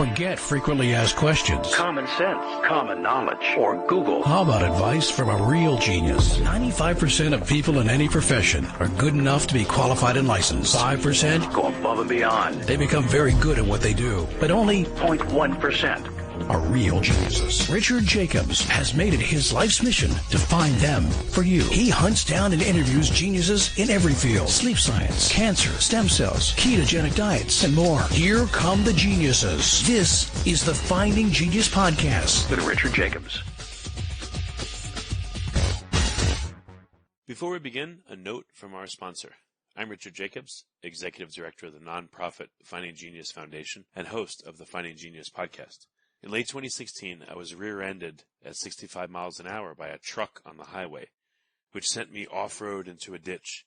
Forget frequently asked questions. Common sense, common knowledge, or Google. How about advice from a real genius? 95% of people in any profession are good enough to be qualified and licensed. 5% go above and beyond. They become very good at what they do, but only 0.1% are real geniuses. Richard Jacobs has made it his life's mission to find them for you. He hunts down and interviews geniuses in every field: sleep science, cancer, stem cells, ketogenic diets, and more. Here come the geniuses. This is the Finding Genius Podcast with Richard Jacobs. Before we begin, a note from our sponsor. I'm Richard Jacobs, Executive Director of the nonprofit Finding Genius Foundation and host of the Finding Genius Podcast. In late 2016, I was rear-ended at 65 miles an hour by a truck on the highway, which sent me off-road into a ditch.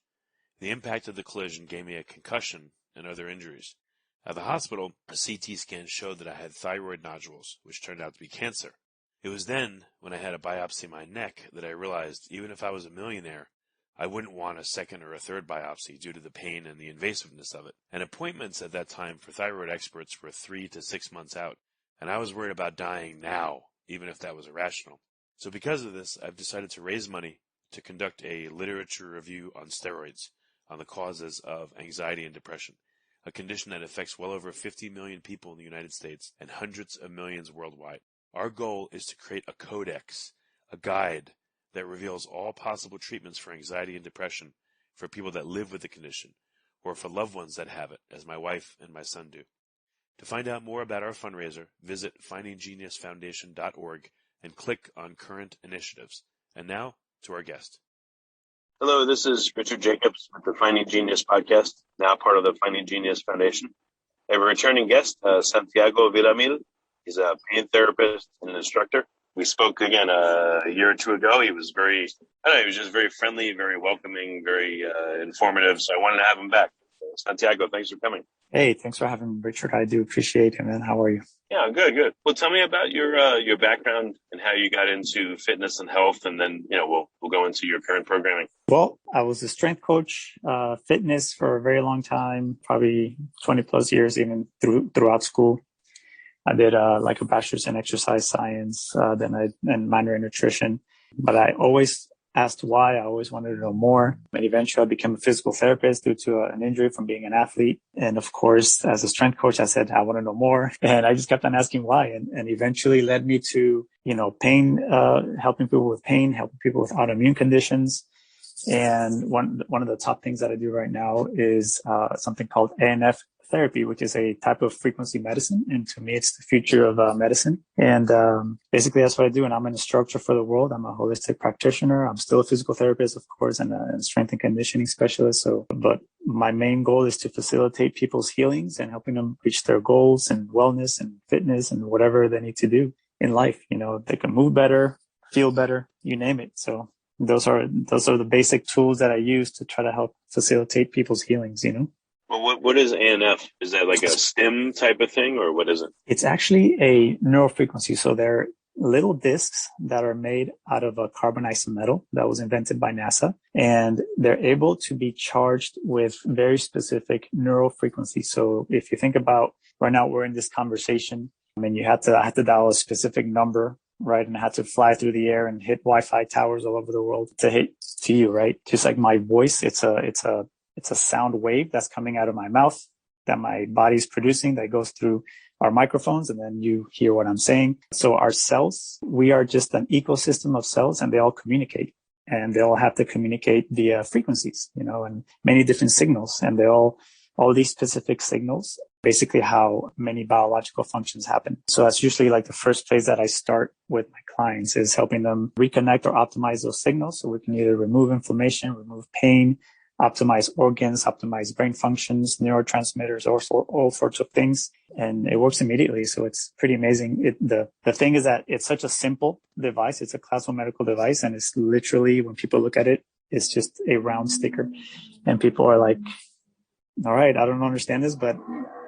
The impact of the collision gave me a concussion and other injuries. At the hospital, a CT scan showed that I had thyroid nodules, which turned out to be cancer. It was then, when I had a biopsy of my neck, that I realized even if I was a millionaire, I wouldn't want a second or a third biopsy due to the pain and the invasiveness of it. And appointments at that time for thyroid experts were 3 to 6 months out. And I was worried about dying now, even if that was irrational. So because of this, I've decided to raise money to conduct a literature review on steroids, on the causes of anxiety and depression, a condition that affects well over 50 million people in the United States and hundreds of millions worldwide. Our goal is to create a codex, a guide that reveals all possible treatments for anxiety and depression for people that live with the condition, or for loved ones that have it, as my wife and my son do. To find out more about our fundraiser, visit findinggeniusfoundation.org and click on Current Initiatives. And now, to our guest. Hello, this is Richard Jacobs with the Finding Genius Podcast, now part of the Finding Genius Foundation. I have a returning guest, Santiago Villamil. He's a pain therapist and an instructor. We spoke again a year or two ago. He was he was just very friendly, very welcoming, very informative. So I wanted to have him back. Santiago, thanks for coming. Hey, thanks for having me, Richard. I do appreciate it, man. How are you? Yeah, good. Well, tell me about your background and how you got into fitness and health, and then we'll go into your current programming. Well, I was a strength coach, fitness for a very long time, probably 20 plus years, even throughout school. I did like a bachelor's in exercise science, and minor in nutrition. But I always asked why. I always wanted to know more. And eventually I became a physical therapist due to an injury from being an athlete. And of course, as a strength coach, I said, I want to know more. And I just kept on asking why. And eventually led me to, pain, helping people with pain, helping people with autoimmune conditions. And one of the top things that I do right now is something called ANF therapy, which is a type of frequency medicine. And to me, it's the future of medicine. And basically, that's what I do. And I'm an instructor for the world. I'm a holistic practitioner. I'm still a physical therapist, of course, and a strength and conditioning specialist. But my main goal is to facilitate people's healings and helping them reach their goals and wellness and fitness and whatever they need to do in life. They can move better, feel better, you name it. So those are the basic tools that I use to try to help facilitate people's healings, Well, what is ANF? Is that like a STEM type of thing, or what is it? It's actually a neurofrequency. So they're little discs that are made out of a carbonized metal that was invented by NASA. And they're able to be charged with very specific neurofrequency. So if you think about right now, we're in this conversation, and I had to dial a specific number, right? And I had to fly through the air and hit Wi-Fi towers all over the world to hit to you, right? Just like my voice, it's a sound wave that's coming out of my mouth that my body's producing that goes through our microphones, and then you hear what I'm saying. So our cells, we are just an ecosystem of cells, and they all communicate, and they all have to communicate via frequencies, and many different signals. And all these specific signals, basically how many biological functions happen. So that's usually like the first place that I start with my clients, is helping them reconnect or optimize those signals. So we can either remove inflammation, remove pain, optimize organs, optimize brain functions, neurotransmitters, all sorts of things. And it works immediately. So it's pretty amazing. The thing is that it's such a simple device. It's a class 1 medical device. And it's literally, when people look at it, it's just a round sticker. And people are like, all right, I don't understand this, but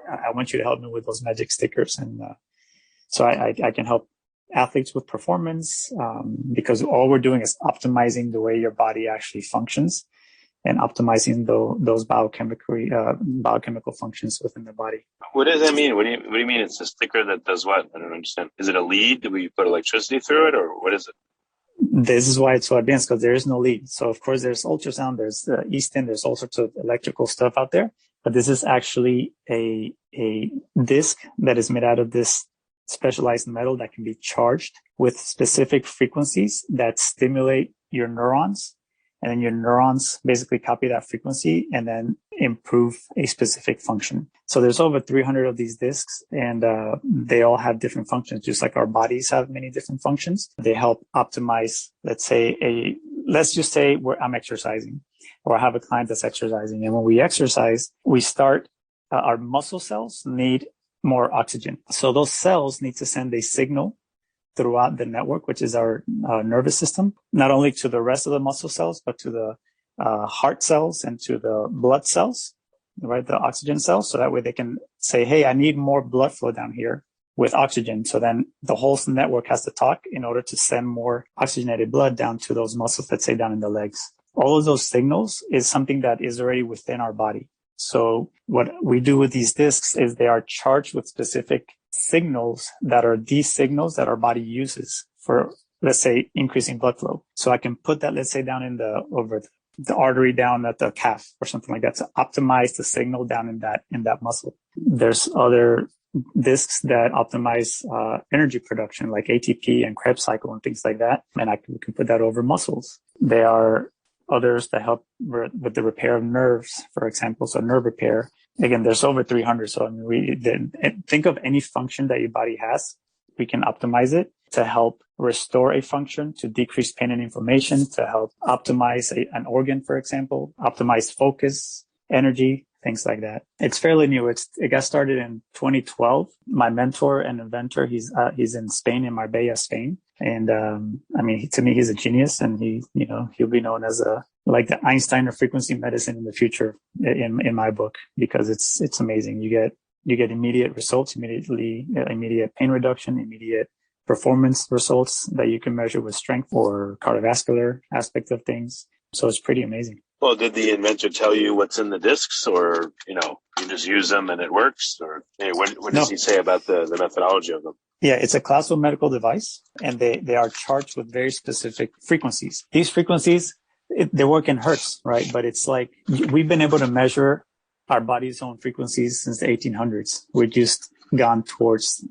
I want you to help me with those magic stickers. And so I can help athletes with performance, because all we're doing is optimizing the way your body actually functions. and optimizing those biochemical functions within the body. What does that mean? What do you mean it's a sticker that does what? I don't understand. Is it a lead? Do we put electricity through it, or what is it? This is why it's so advanced, because there is no lead. So of course there's ultrasound, there's Easton, there's all sorts of electrical stuff out there, but this is actually a disc that is made out of this specialized metal that can be charged with specific frequencies that stimulate your neurons. And then your neurons basically copy that frequency and then improve a specific function. So there's over 300 of these discs, and they all have different functions, just like our bodies have many different functions. They help optimize, let's just say I'm exercising, or I have a client that's exercising. And when we exercise, we start, our muscle cells need more oxygen. So those cells need to send a signal throughout the network, which is our nervous system, not only to the rest of the muscle cells, but to the heart cells and to the blood cells, right? The oxygen cells. So that way they can say, hey, I need more blood flow down here with oxygen. So then the whole network has to talk in order to send more oxygenated blood down to those muscles, let's say down in the legs. All of those signals is something that is already within our body. So what we do with these discs is they are charged with specific signals that are these signals that our body uses for, let's say, increasing blood flow. So I can put that, let's say, down over the artery down at the calf or something like that to optimize the signal down in that muscle. There's other discs that optimize energy production, like ATP and Krebs cycle and things like that. And we can put that over muscles. There are others that help with the repair of nerves, for example. So nerve repair. Again, there's over 300. So I mean, think of any function that your body has. We can optimize it to help restore a function, to decrease pain and inflammation, to help optimize an organ, for example, optimize focus, energy, things like that. It's fairly new. It got started in 2012. My mentor and inventor, he's in Spain, in Marbella, Spain. And, I mean, to me, he's a genius, and he'll be known as like the Einstein of frequency medicine in the future in my book, because it's amazing. You get immediate results, immediate pain reduction, immediate performance results that you can measure with strength or cardiovascular aspect of things. So it's pretty amazing. Well, did the inventor tell you what's in the discs, or, you just use them and it works? Or what does he say about the methodology of them? Yeah, it's a classical medical device, and they are charged with very specific frequencies. These frequencies, they work in hertz, right? But it's like we've been able to measure our body's own frequencies since the 1800s. We've just gone towards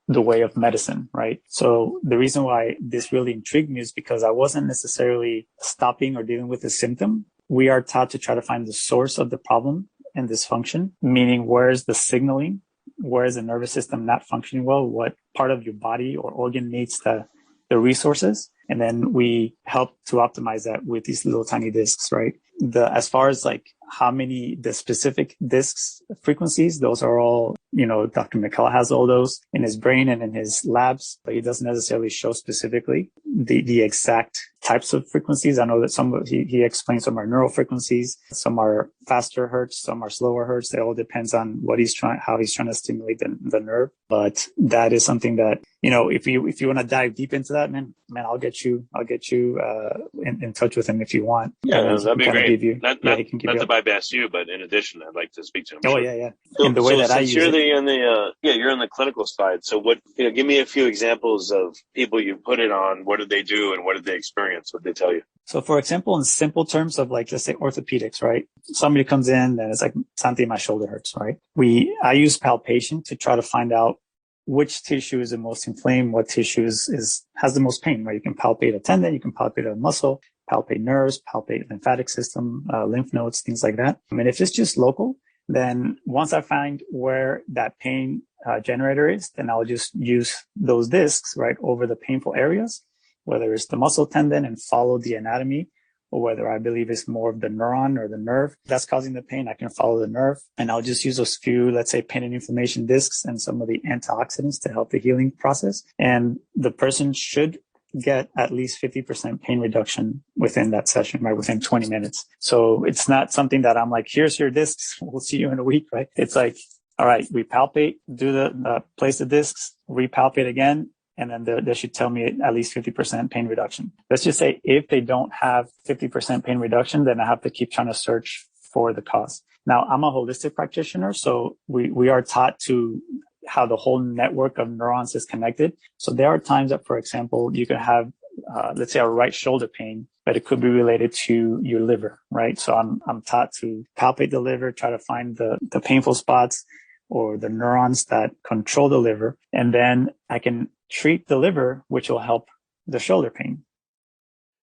the way of medicine, right? So the reason why this really intrigued me is because I wasn't necessarily stopping or dealing with the symptom. We are taught to try to find the source of the problem and dysfunction, meaning where's the signaling? Where is the nervous system not functioning well? What part of your body or organ needs the resources? And then we help to optimize that with these little tiny discs, right? As far as like how many, the specific discs frequencies, those are all, Dr. McCullough has all those in his brain and in his labs, but he doesn't necessarily show specifically the exact types of frequencies. I know that he explains some are neural frequencies, some are faster hertz, some are slower hertz. It all depends on how he's trying to stimulate the nerve. But that is something that, if you want to dive deep into that, man, I'll get you in touch with him if you want. Yeah, that'd be great. Not to bypass you, but in addition, I'd like to speak to him. Oh, sure. Yeah. In the way that I use it. You're on the clinical side. So give me a few examples of people you put it on. What did they do and what did they experience? What did they tell you? So for example, in simple terms of like, let's say orthopedics, right? Somebody comes in and it's like, Santi, my shoulder hurts, right? I use palpation to try to find out which tissue is the most inflamed, what tissue has the most pain, right? You can palpate a tendon, you can palpate a muscle, palpate nerves, palpate lymphatic system, lymph nodes, things like that. I mean, if it's just local, then once I find where that pain generator is, then I'll just use those discs right over the painful areas, whether it's the muscle tendon, and follow the anatomy, or whether I believe it's more of the neuron or the nerve that's causing the pain, I can follow the nerve. And I'll just use those few, let's say, pain and inflammation discs and some of the antioxidants to help the healing process. And the person should get at least 50% pain reduction within that session, right? Within 20 minutes. So it's not something that I'm like, here's your discs, we'll see you in a week, right? It's like, all right, we palpate, place the discs, repalpate again, and then they should tell me at least 50% pain reduction. Let's just say if they don't have 50% pain reduction, then I have to keep trying to search for the cause. Now, I'm a holistic practitioner, so we are taught to how the whole network of neurons is connected. So there are times that, for example, you can have, let's say, a right shoulder pain, but it could be related to your liver, right? So I'm taught to palpate the liver, try to find the painful spots or the neurons that control the liver, and then I can treat the liver, which will help the shoulder pain.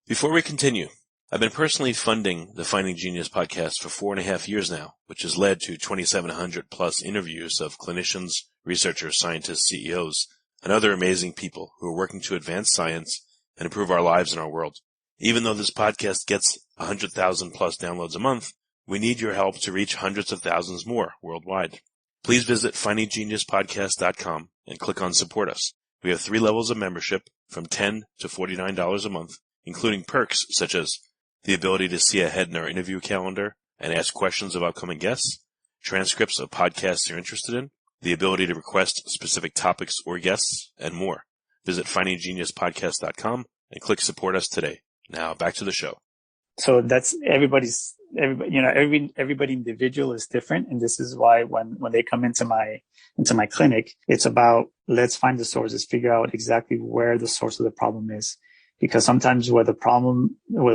Before we continue, I've been personally funding the Finding Genius podcast for 4.5 years now, which has led to 2,700 plus interviews of clinicians, researchers, scientists, CEOs, and other amazing people who are working to advance science and improve our lives and our world. Even though this podcast gets 100,000 plus downloads a month, we need your help to reach hundreds of thousands more worldwide. Please visit findinggeniuspodcast.com and click on Support Us. We have 3 levels of membership from $10 to $49 a month, including perks such as the ability to see ahead in our interview calendar and ask questions of upcoming guests, transcripts of podcasts you're interested in, the ability to request specific topics or guests, and more. Visit findinggeniuspodcast.com and click Support Us today. Now back to the show. So that's everybody, everybody individual is different. And this is why when they come into my clinic, it's about, let's find the sources, figure out exactly where the source of the problem is. Because sometimes where the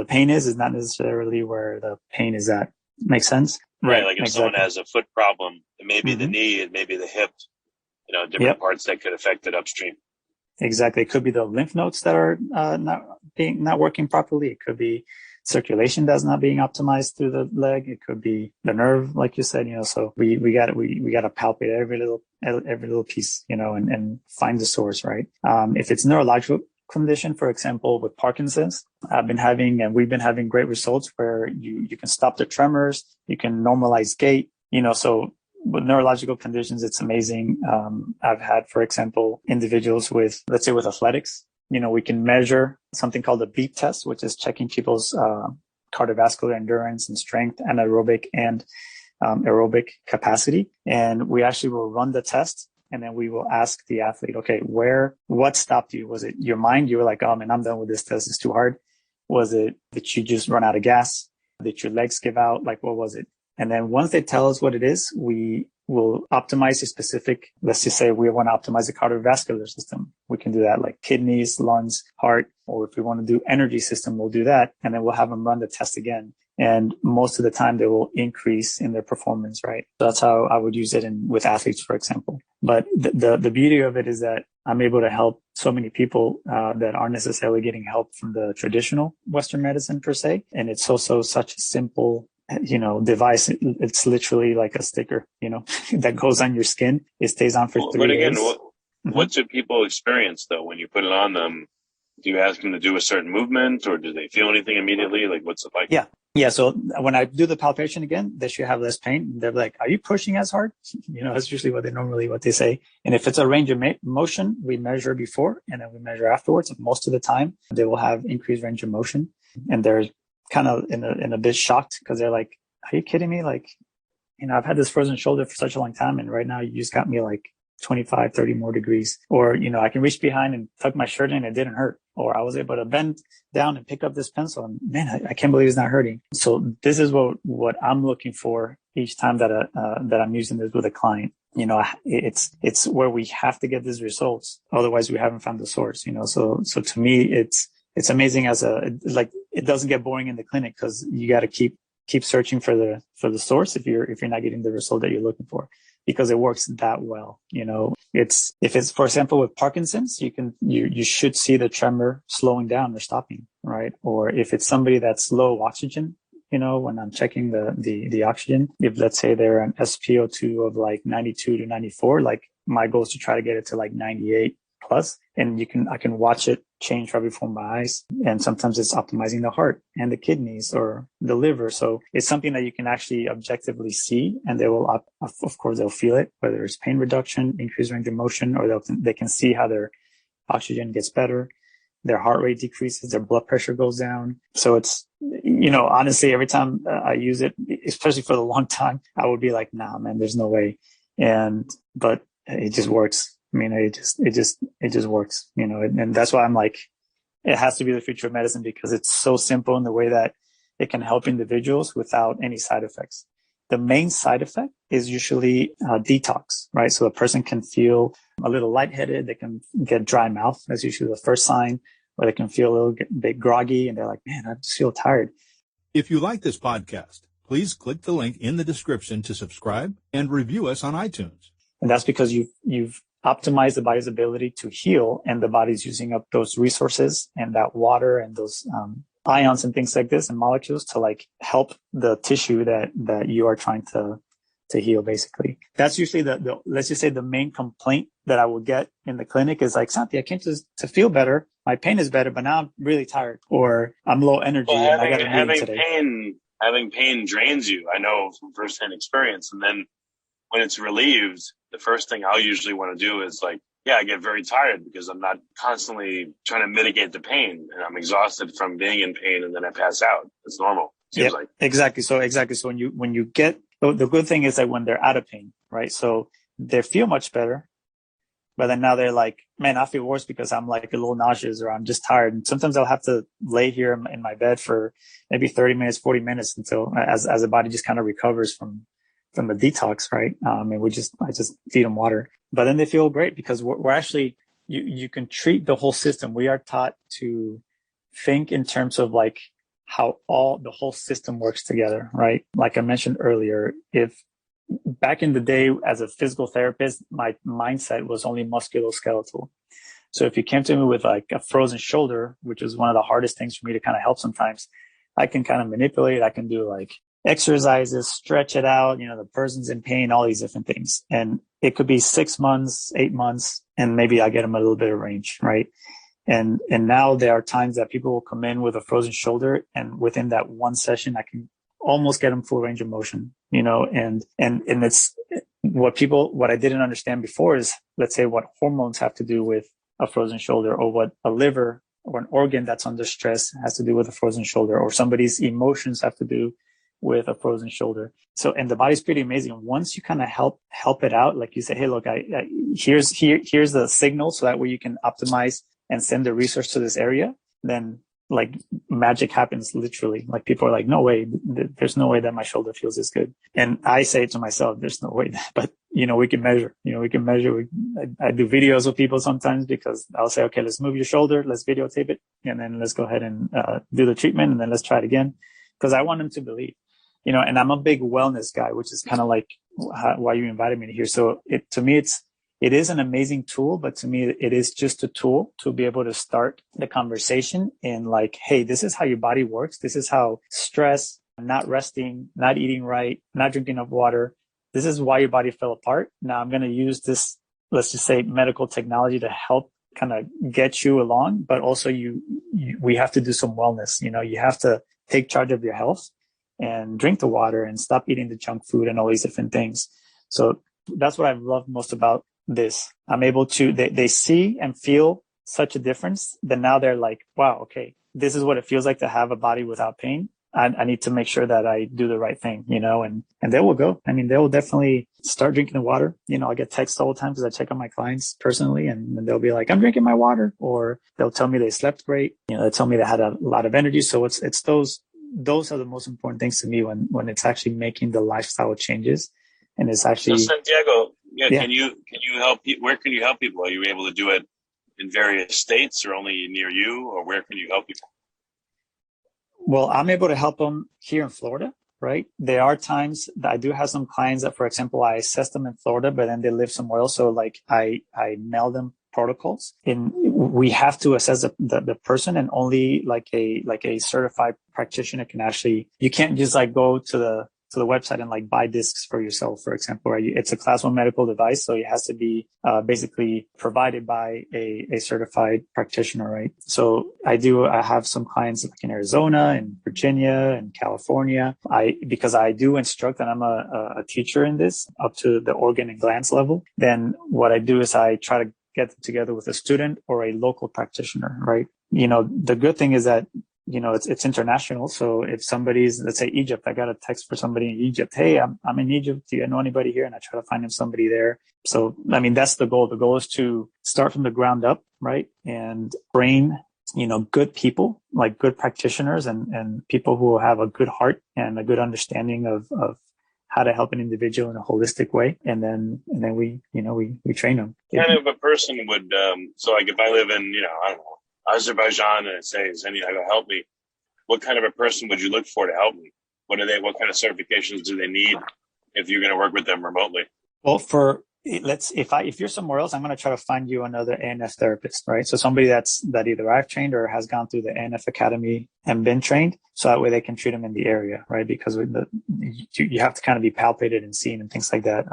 pain is not necessarily where the pain is at. Makes sense? Right. Like if someone has a foot problem, it may be the knee, it may be the hip, different parts that could affect it upstream. Exactly. It could be the lymph nodes that are not working properly. It could be circulation that's not being optimized through the leg. It could be the nerve, like you said, so we got to palpate every little piece, and find the source, right? If it's neurological condition, for example, with Parkinson's, we've been having great results where you can stop the tremors, you can normalize gait, so with neurological conditions, it's amazing. I've had, for example, individuals with, let's say with athletics, we can measure something called the beep test, which is checking people's cardiovascular endurance and strength, anaerobic and aerobic capacity. And we actually will run the test. And then we will ask the athlete, okay, what stopped you? Was it your mind? You were like, oh man, I'm done with this test. It's too hard. Was it that you just run out of gas? Did your legs give out? Like, what was it? And then once they tell us what it is, we will optimize a specific, let's just say we want to optimize the cardiovascular system. We can do that like kidneys, lungs, heart, or if we want to do energy system, we'll do that. And then we'll have them run the test again. And most of the time they will increase in their performance, right? That's how I would use it with athletes, for example. But the beauty of it is that I'm able to help so many people that aren't necessarily getting help from the traditional Western medicine per se. And it's also such a simple, device. It's literally like a sticker, that goes on your skin. It stays on for 3 days. But again, what do people experience though when you put it on them? Do you ask them to do a certain movement, or do they feel anything immediately? Like, what's it like? Yeah. So when I do the palpation again, they should have less pain. They're like, are you pushing as hard? That's usually what they say. And if it's a range of motion, we measure before and then we measure afterwards. And most of the time they will have increased range of motion, and they're kind of in a bit shocked because they're like, are you kidding me? Like, I've had this frozen shoulder for such a long time. And right now you just got me like 25, 30 more degrees. Or, I can reach behind and tuck my shirt in and it didn't hurt. Or I was able to bend down and pick up this pencil and man, I can't believe it's not hurting. So this is what I'm looking for each time that I'm using this with a client. It's where we have to get these results. Otherwise we haven't found the source, so to me, it's amazing it doesn't get boring in the clinic because you got to keep searching for the source if you're not getting the result that you're looking for. Because it works that well, if it's, for example, with Parkinson's, you should see the tremor slowing down or stopping, right? Or if it's somebody that's low oxygen, when I'm checking the oxygen, if let's say they're an SpO2 of like 92 to 94, like my goal is to try to get it to like 98 plus, and I can watch it change right before my eyes. And sometimes it's optimizing the heart and the kidneys or the liver. So it's something that you can actually objectively see, and they will, of course, they'll feel it, whether it's pain reduction, increased range of motion, or they can see how their oxygen gets better, their heart rate decreases, their blood pressure goes down. So it's, honestly, every time I use it, especially for the long time, I would be like, nah, man, there's no way. But it just works I mean, it just works, and that's why I'm like, it has to be the future of medicine because it's so simple in the way that it can help individuals without any side effects. The main side effect is usually detox, right? So a person can feel a little lightheaded. They can get dry mouth. That's usually the first sign, or they can feel a little bit groggy and they're like, man, I just feel tired. If you like this podcast, please click the link in the description to subscribe and review us on iTunes. And that's because you've optimized the body's ability to heal, and the body's using up those resources and that water and those ions and things like this and molecules to like help the tissue that you are trying to heal, basically. That's usually the let's just say the main complaint that I will get in the clinic is like, Santi, I came to feel better. My pain is better, but now I'm really tired, or I'm low energy and I got a meeting today. Having pain drains you. I know from firsthand experience. And then when it's relieved, the first thing I'll usually want to do is like, I get very tired because I'm not constantly trying to mitigate the pain, and I'm exhausted from being in pain, and then I pass out. It's normal. Seems like. Exactly. So when you get, the good thing is that when they're out of pain, right? So they feel much better, but then now they're like, man, I feel worse because I'm like a little nauseous or I'm just tired. And sometimes I'll have to lay here in my bed for maybe 30 minutes, 40 minutes until as the body just kind of recovers from the detox, right? And I just feed them water, but then they feel great because we're actually, you can treat the whole system. We are taught to think in terms of like how the whole system works together, right? Like I mentioned earlier, if back in the day as a physical therapist, my mindset was only musculoskeletal. So if you came to me with like a frozen shoulder, which is one of the hardest things for me to kind of help sometimes, I can kind of manipulate. I can do like exercises, stretch it out, the person's in pain, all these different things. And it could be 6 months, 8 months, and maybe I get them a little bit of range, right? And now there are times that people will come in with a frozen shoulder, and within that one session, I can almost get them full range of motion, and it's what I didn't understand before is, let's say, what hormones have to do with a frozen shoulder, or what a liver or an organ that's under stress has to do with a frozen shoulder, or somebody's emotions have to do with a frozen shoulder. So, and the body's pretty amazing. Once you kind of help it out, like you say, hey, look, here's the signal, so that way you can optimize and send the resource to this area, then like magic happens, literally. Like people are like, no way, there's no way that my shoulder feels this good. And I say to myself, there's no way, but we can measure, I do videos with people sometimes because I'll say, okay, let's move your shoulder, let's videotape it, and then let's go ahead and do the treatment, and then let's try it again. Because I want them to believe, and I'm a big wellness guy, which is kind of like why you invited me to here. So to me, it is an amazing tool, but to me, it is just a tool to be able to start the conversation in like, hey, this is how your body works. This is how stress, not resting, not eating right, not drinking enough water. This is why your body fell apart. Now I'm going to use this, let's just say, medical technology to help kind of get you along, but also we have to do some wellness. You have to take charge of your health and drink the water and stop eating the junk food and all these different things. So that's what I've loved most about this. I'm able to, they see and feel such a difference that now they're like, wow, okay, this is what it feels like to have a body without pain. I need to make sure that I do the right thing, and they will go. I mean, they will definitely start drinking the water. I get texts all the time because I check on my clients personally, and they'll be like, I'm drinking my water, or they'll tell me they slept great. They'll tell me they had a lot of energy. So it's those are the most important things to me when it's actually making the lifestyle changes. And it's actually, so Santiago, can you help? Where can you help people? Are you able to do it in various states or only near you, or where can you help people? Well, I'm able to help them here in Florida, right? There are times that I do have some clients that, for example, I assess them in Florida, but then they live somewhere else. So like I mail them protocols, and we have to assess the person, and only like a certified practitioner can actually, you can't just like go to the website and like buy discs for yourself, for example, right? It's a class 1 medical device. So it has to be basically provided by a certified practitioner, right? So I have some clients like in Arizona and Virginia and California. Because I do instruct, and I'm a teacher in this up to the organ and glands level. Then what I do is I try to get them together with a student or a local practitioner, right? The good thing is that it's international. So if somebody's, let's say Egypt, I got a text for somebody in Egypt. Hey, I'm in Egypt. Do you know anybody here? And I try to find him somebody there. So, I mean, that's the goal. The goal is to start from the ground up, right? And train, good people, like good practitioners and people who have a good heart and a good understanding of how to help an individual in a holistic way. And then we train them. Kind of a person would, so like if I live in, I don't know, Azerbaijan, and it says, Santiago, help me. What kind of a person would you look for to help me? What kind of certifications do they need if you're going to work with them remotely? Well, if you're somewhere else, I'm going to try to find you another ANF therapist, right? So somebody that either I've trained or has gone through the ANF Academy and been trained. So that way they can treat them in the area, right? Because you have to kind of be palpated and seen and things like that.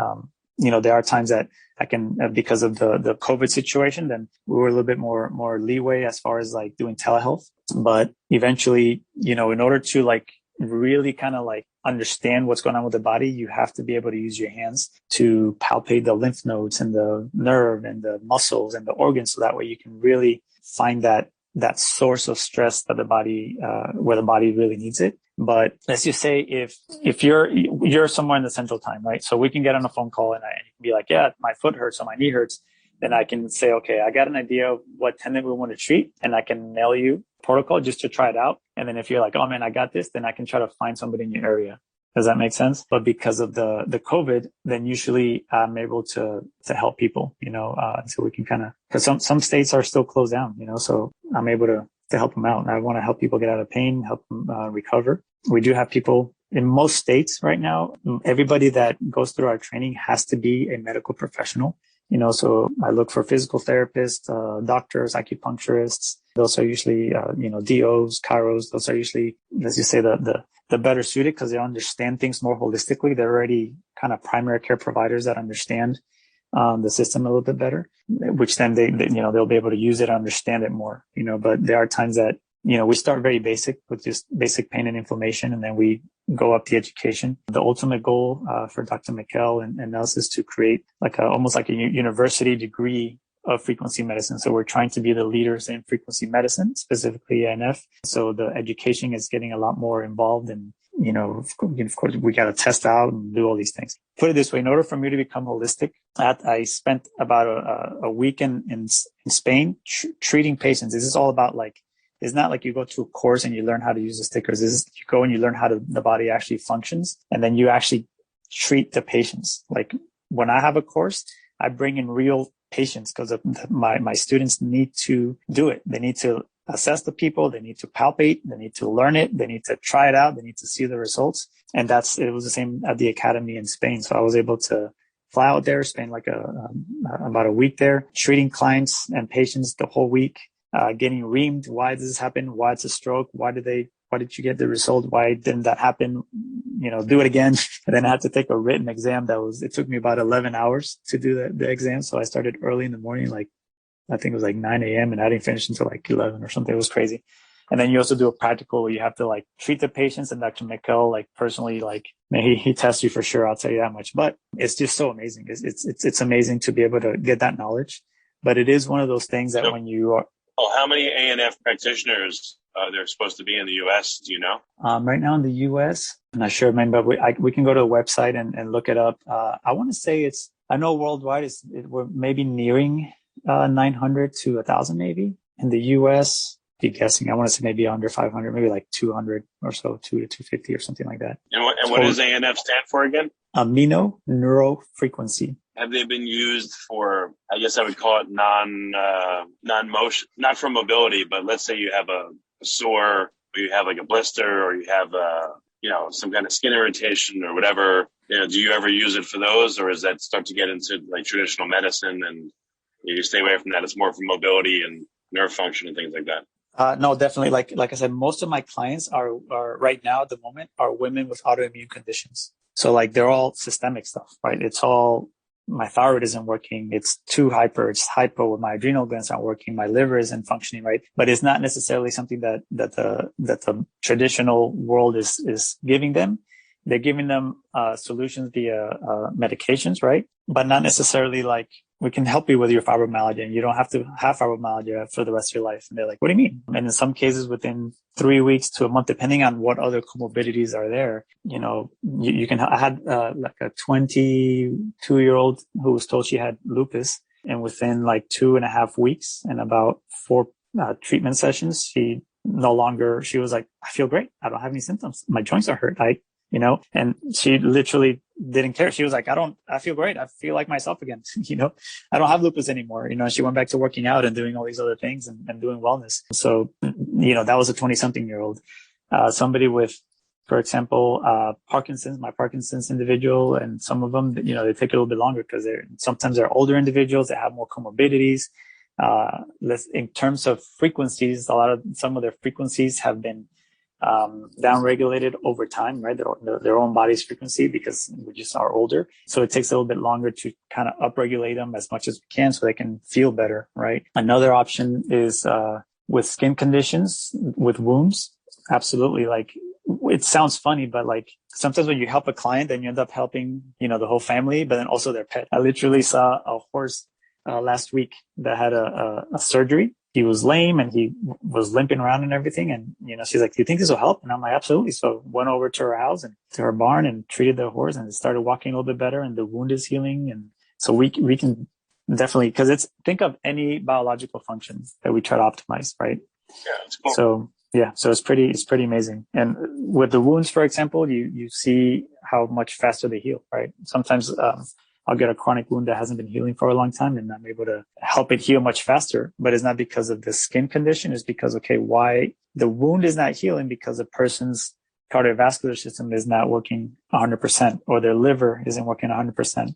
There are times that I can, because of the COVID situation, then we were a little bit more leeway as far as like doing telehealth. But eventually, in order to like really kind of like understand what's going on with the body, you have to be able to use your hands to palpate the lymph nodes and the nerve and the muscles and the organs. So that way you can really find that source of stress that the body, where the body really needs it. But let's just say if you're somewhere in the central time, right? So we can get on a phone call and I can be like, yeah, my foot hurts or my knee hurts. Then I can say, okay, I got an idea of what tendon we want to treat and I can mail you protocol just to try it out. And then if you're like, oh man, I got this, then I can try to find somebody in your area. Does that make sense? But because of the COVID, then usually I'm able to help people, so we can kind of, because some states are still closed down, so I'm able to help them out. And I want to help people get out of pain, help them recover. We do have people in most states right now. Everybody that goes through our training has to be a medical professional. So I look for physical therapists, doctors, acupuncturists. Those are usually, DOs, chiros. Those are usually, let's just say the better suited because they understand things more holistically. They're already kind of primary care providers that understand the system a little bit better, which then they'll be able to use it, understand it more, but there are times that, we start very basic with just basic pain and inflammation, and then we go up the education. The ultimate goal for Dr. Mikel and us is to create almost like a university degree of frequency medicine. So we're trying to be the leaders in frequency medicine, specifically ANF. So the education is getting a lot more involved and, of course, we got to test out and do all these things. Put it this way, in order for me to become holistic, I spent about a week in Spain treating patients. This is all about it's not like you go to a course and you learn how to use the stickers. You go and you learn how the body actually functions, and then you actually treat the patients. Like when I have a course, I bring in real patients because my students need to do it. They need to assess the people. They need to palpate. They need to learn it. They need to try it out. They need to see the results. And it was the same at the academy in Spain. So I was able to fly out there, spend about a week there, treating clients and patients the whole week. Getting reamed. Why does this happen? Why it's a stroke? Why did you get the result? Why didn't that happen? Do it again. And then I had to take a written exam it took me about 11 hours to do the exam. So I started early in the morning, I think it was 9 a.m. and I didn't finish until 11 or something. It was crazy. And then you also do a practical where you have to treat the patients, and Dr. Mikel, personally, he tests you for sure. I'll tell you that much, but it's just so amazing. It's amazing to be able to get that knowledge, but it is one of those things that when you are, how many ANF practitioners they're supposed to be in the U.S.? Do you know? Right now in the U.S., I'm not sure, man, but we can go to the website and look it up. I want to say I know worldwide we're maybe nearing 900 to 1,000 maybe. In the U.S., be guessing, I want to say maybe under 500, maybe 200 or so, 2 to 250 or something like that. And what does ANF stand for again? Amino neurofrequency. Have they been used for, I guess I would call it non-motion, not for mobility, but let's say you have a sore, or you have a blister, or you have some kind of skin irritation or whatever. Do you ever use it for those, or does that start to get into traditional medicine and you stay away from that? It's more for mobility and nerve function and things like that. No, definitely. Like I said, most of my clients are right now at the moment are women with autoimmune conditions. So they're all systemic stuff, right? It's all, my thyroid isn't working. It's too hyper. It's hypo. My adrenal glands aren't working. My liver isn't functioning right. But it's not necessarily something that the traditional world is giving them. They're giving them solutions via medications, right? But not necessarily we can help you with your fibromyalgia, and you don't have to have fibromyalgia for the rest of your life. And they're like, what do you mean? And in some cases, within 3 weeks to a month, depending on what other comorbidities are there, you can. I had like a 22-year-old who was told she had lupus, and within like 2.5 weeks and about 4 treatment sessions, she was like, I feel great. I don't have any symptoms. My joints are hurt. And she literally didn't care. She was like, I feel great. I feel like myself again. I don't have lupus anymore. She went back to working out and doing all these other things and doing wellness. So, that was a 20-something-year-old. Somebody with, for example, my Parkinson's individual, and some of them, they take a little bit longer because sometimes they're older individuals that have more comorbidities. In terms of frequencies, some of their frequencies have been downregulated over time, right? Their own body's frequency, because we just are older. So it takes a little bit longer to kind of upregulate them as much as we can so they can feel better, right? Another option is with skin conditions, with wounds. Absolutely. Like, it sounds funny, but like sometimes when you help a client, then you end up helping, the whole family, but then also their pet. I literally saw a horse last week that had a surgery. He was lame and he was limping around and everything. And, she's like, do you think this will help? And I'm like, absolutely. So went over to her house and to her barn and treated the horse, and it started walking a little bit better, and the wound is healing. And so we can definitely, because think of any biological functions that we try to optimize, right? Yeah, it's cool. So it's pretty amazing. And with the wounds, for example, you see how much faster they heal, right? Sometimes, I'll get a chronic wound that hasn't been healing for a long time, and I'm able to help it heal much faster. But it's not because of the skin condition. It's because, why the wound is not healing, because the person's cardiovascular system is not working 100%, or their liver isn't working 100%.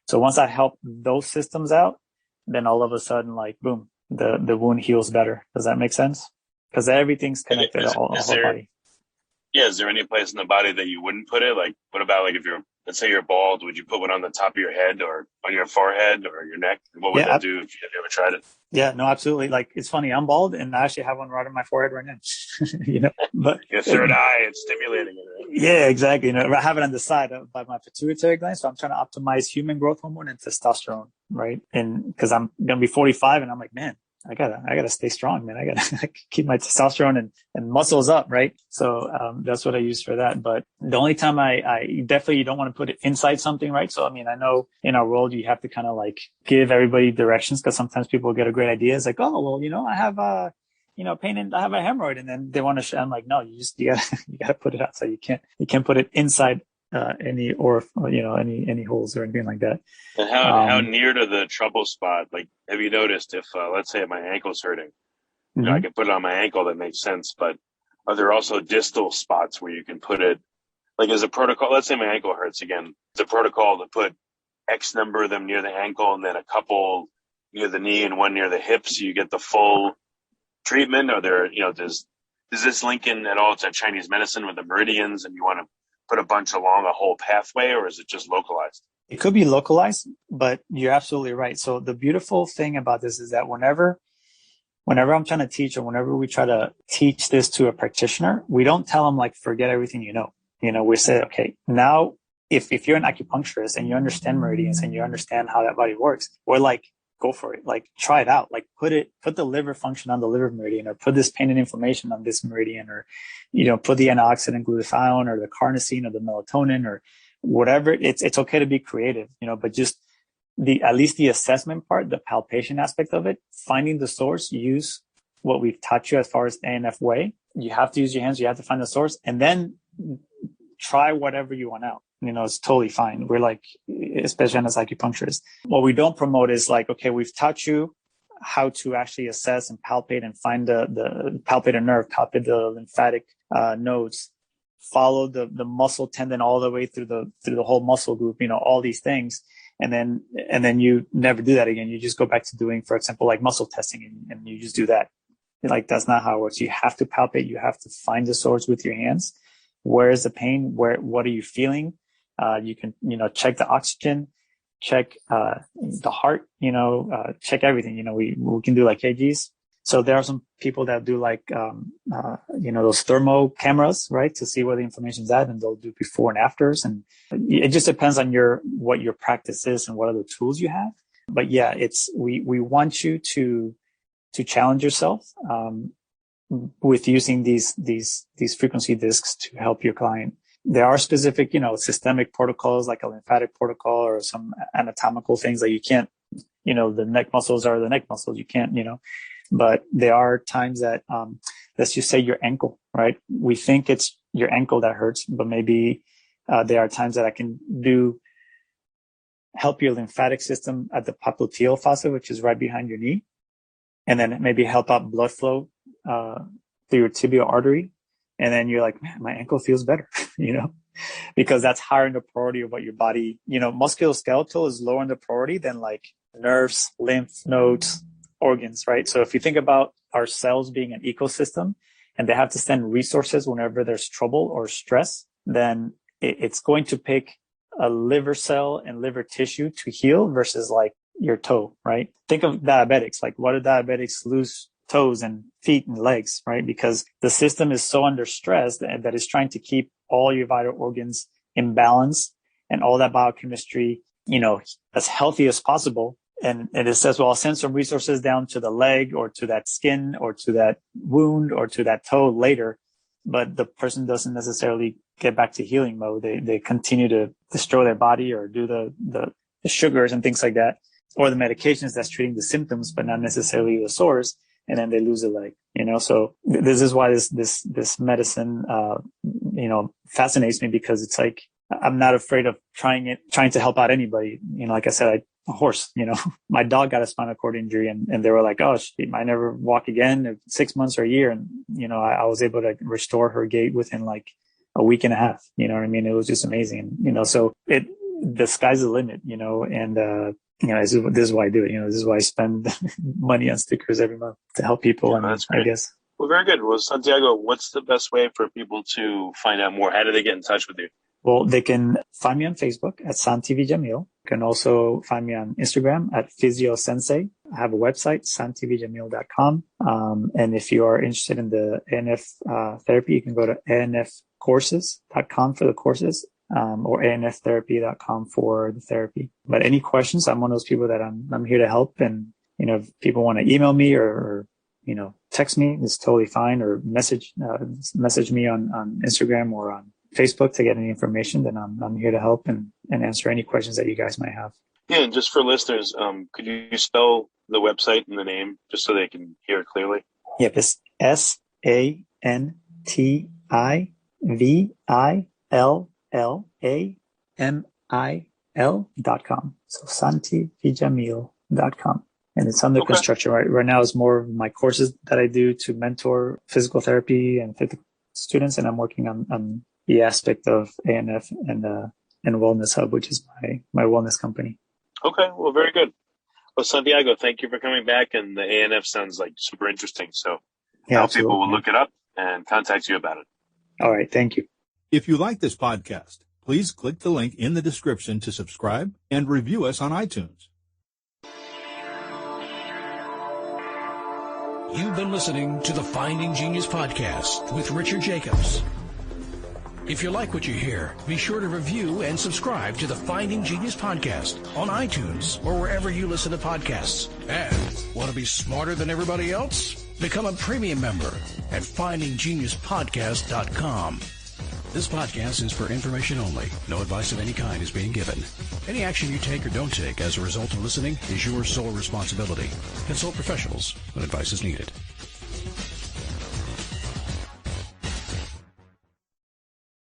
So once I help those systems out, then all of a sudden, like, boom, the wound heals better. Does that make sense? Because everything's connected to the whole body. Yeah. Is there any place in the body that you wouldn't put it? Like, what about, like, if let's say you're bald, would you put one on the top of your head or on your forehead or your neck? What would that do if you ever tried it? Yeah, no, absolutely. Like, it's funny. I'm bald, and I actually have one right on my forehead right now. But your third eye, it's stimulating it. Right? Yeah, exactly. I have it on the side by my pituitary gland. So I'm trying to optimize human growth hormone and testosterone, right? And because I'm going to be 45, and I'm like, man, I gotta stay strong, man. I gotta keep my testosterone and muscles up, right? So, that's what I use for that. But the only time I definitely, you don't want to put it inside something, right? So, I mean, I know in our world, you have to kind of like give everybody directions, because sometimes people get a great idea. It's like, oh, well, I have pain, and I have a hemorrhoid, and then they want to I'm like, no, you gotta put it outside. You can't put it inside any holes or anything like that. And how near to the trouble spot? Like, have you noticed if let's say my ankle's hurting, I can put it on my ankle, that makes sense. But are there also distal spots where you can put it? Like, as a protocol, let's say my ankle hurts again. It's a protocol to put X number of them near the ankle, and then a couple near the knee and one near the hip, so you get the full treatment. Or there, does this link in at all to Chinese medicine with the meridians, and you want to put a bunch along a whole pathway, or is it just localized? It could be localized, but you're absolutely right. So the beautiful thing about this is that whenever I'm trying to teach, or whenever we try to teach this to a practitioner, we don't tell them, like, forget everything you know. We say, okay, now if you're an acupuncturist and you understand meridians and you understand how that body works, we're like, go for it. Like, try it out. Like, put the liver function on the liver meridian, or put this pain and inflammation on this meridian, or, put the antioxidant glutathione or the carnosine or the melatonin or whatever. It's okay to be creative, but just at least the assessment part, the palpation aspect of it, finding the source, use what we've taught you as far as ANF way. You have to use your hands. You have to find the source, and then try whatever you want out. It's totally fine. We're like, especially as acupuncturists, what we don't promote is like, okay, we've taught you how to actually assess and palpate and find the palpate a nerve, palpate the lymphatic nodes, follow the muscle tendon all the way through the whole muscle group, all these things. And then you never do that again. You just go back to doing, for example, like muscle testing, and you just do that. Like, that's not how it works. You have to palpate. You have to find the source with your hands. Where is the pain? What are you feeling? You can, check the oxygen, check, the heart, check everything. We can do like kgs. So there are some people that do like, those thermo cameras, right? To see where the inflammation's at, and they'll do before and afters. And it just depends on what your practice is and what other tools you have. But yeah, we want you to challenge yourself, with using these frequency discs to help your client. There are specific, systemic protocols like a lymphatic protocol or some anatomical things that you can't, the neck muscles are the neck muscles. You can't, but there are times that, let's just say your ankle, right? We think it's your ankle that hurts, but maybe, there are times that I can help your lymphatic system at the popliteal fossa, which is right behind your knee. And then maybe help out blood flow, through your tibial artery. And then you're like, man, my ankle feels better, because that's higher in the priority of what your body, musculoskeletal is lower in the priority than like nerves, lymph nodes, organs, right? So if you think about our cells being an ecosystem and they have to send resources whenever there's trouble or stress, then it's going to pick a liver cell and liver tissue to heal versus like your toe, right? Think of diabetics. Like, why do diabetics lose toes and feet and legs, right? Because the system is so under stress that it's trying to keep all your vital organs in balance and all that biochemistry, as healthy as possible. And it says, well, I'll send some resources down to the leg or to that skin or to that wound or to that toe later. But the person doesn't necessarily get back to healing mode. They continue to destroy their body or do the sugars and things like that, or the medications that's treating the symptoms, but not necessarily the source. And then they lose a leg, So this is why this medicine, fascinates me, because it's like, I'm not afraid of trying to help out anybody. Like I said, a horse, my dog got a spinal cord injury and they were like, oh, she might never walk again, 6 months or a year. And, I was able to restore her gait within like a week and a half. You know what I mean? It was just amazing. So the sky's the limit, and, this is why I do it. This is why I spend money on stickers every month to help people. Yeah, and that's great. I guess. Well, very good. Well, Santiago, what's the best way for people to find out more? How do they get in touch with you? Well, they can find me on Facebook at Santi Villamil. You can also find me on Instagram at PhysioSensei. I have a website, santivijamil.com. And if you are interested in the ANF therapy, you can go to anfcourses.com for the courses, or anftherapy.com for the therapy. But any questions, I'm one of those people that I'm here to help. And, if people want to email me or text me, it's totally fine, or message me on Instagram or on Facebook to get any information, then I'm here to help and answer any questions that you guys might have. Yeah, and just for listeners, could you spell the website and the name just so they can hear it clearly? Yep, it's SantiVillamil.com. So santivijamil.com. And it's under construction right now. It's more of my courses that I do to mentor physical therapy and students, and I'm working on the aspect of ANF and Wellness Hub, which is my wellness company. Okay, well, very good. Well, Santiago, thank you for coming back. And the ANF sounds like super interesting. So I hope people will look it up and contact you about it. All right, thank you. If you like this podcast, please click the link in the description to subscribe and review us on iTunes. You've been listening to the Finding Genius podcast with Richard Jacobs. If you like what you hear, be sure to review and subscribe to the Finding Genius podcast on iTunes or wherever you listen to podcasts. And want to be smarter than everybody else? Become a premium member at findinggeniuspodcast.com. This podcast is for information only. No advice of any kind is being given. Any action you take or don't take as a result of listening is your sole responsibility. Consult professionals when advice is needed.